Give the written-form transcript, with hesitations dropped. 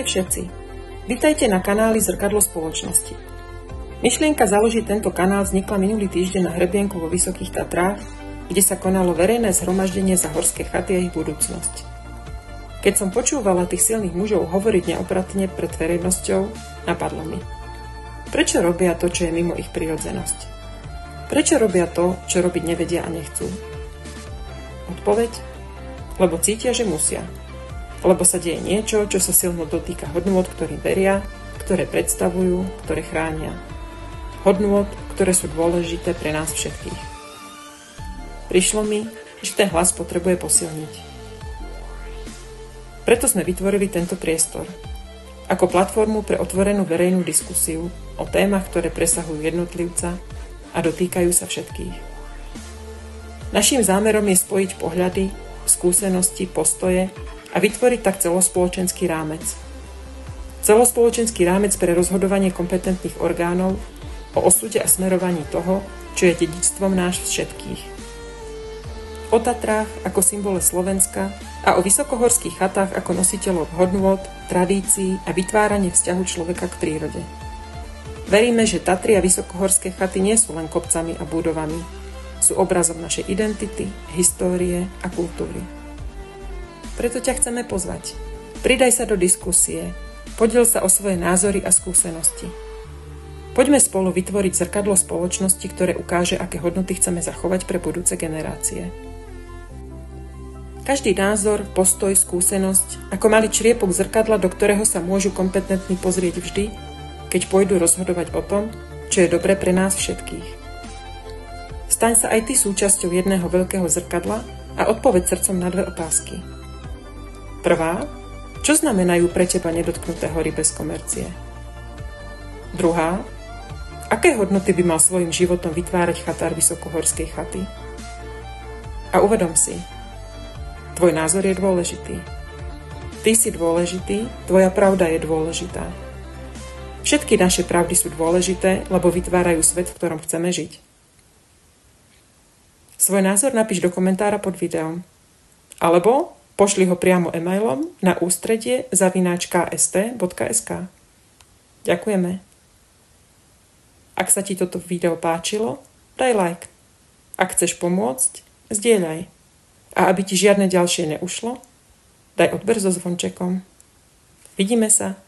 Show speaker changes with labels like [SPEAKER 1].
[SPEAKER 1] Ahojte všetci. Vitajte na kanáli Zrkadlo spoločnosti. Myšlienka založiť tento kanál vznikla minulý týždeň na hrebienku vo Vysokých Tatrách, kde sa konalo verejné zhromaždenie za horské chaty a ich budúcnosť. Keď som počúvala tých silných mužov hovoriť neopratne pred verejnosťou, napadlo mi. Prečo robia to, čo je mimo ich prirodzenosť? Prečo robia to, čo robiť nevedia a nechcú? Odpoveď? Lebo cítia, že musia. Lebo sa deje niečo, čo sa silno dotýka hodnôt, ktorým veria, ktoré predstavujú, ktoré chránia. Hodnôt, ktoré sú dôležité pre nás všetkých. Prišlo mi, že ten hlas potrebuje posilniť. Preto sme vytvorili tento priestor. Ako platformu pre otvorenú verejnú diskusiu o témach, ktoré presahujú jednotlivca a dotýkajú sa všetkých. Naším zámerom je spojiť pohľady, skúsenosti, postoje a vytvoriť tak celospoločenský rámec. Celospoločenský rámec pre rozhodovanie kompetentných orgánov o osude a smerovaní toho, čo je dedičstvom náš všetkých. O Tatrách ako symbole Slovenska a o vysokohorských chatách ako nositeľov hodnôt, tradícií a vytváranie vzťahu človeka k prírode. Veríme, že Tatry a vysokohorské chaty nie sú len kopcami a budovami. Sú obrazom našej identity, histórie a kultúry. Preto ťa chceme pozvať. Pridaj sa do diskusie, podiel sa o svoje názory a skúsenosti. Poďme spolu vytvoriť zrkadlo spoločnosti, ktoré ukáže, aké hodnoty chceme zachovať pre budúce generácie. Každý názor, postoj, skúsenosť, ako malý čriepok zrkadla, do ktorého sa môžu kompetentní pozrieť vždy, keď pôjdu rozhodovať o tom, čo je dobré pre nás všetkých. Staň sa aj ty súčasťou jedného veľkého zrkadla a odpoveď srdcom na dve otázky. Prvá, čo znamenajú pre teba nedotknuté hory bez komercie? Druhá, aké hodnoty by mal svojim životom vytvárať chatár vysokohorskej chaty? A uvedom si, tvoj názor je dôležitý. Ty si dôležitý, tvoja pravda je dôležitá. Všetky naše pravdy sú dôležité, lebo vytvárajú svet, v ktorom chceme žiť. Svoj názor napíš do komentára pod videom. Alebo pošli ho priamo e-mailom na ústredie@kst.sk. Ďakujeme. Ak sa ti toto video páčilo, daj like. Ak chceš pomôcť, zdieľaj. A aby ti žiadne ďalšie neušlo, daj odber so zvončekom. Vidíme sa.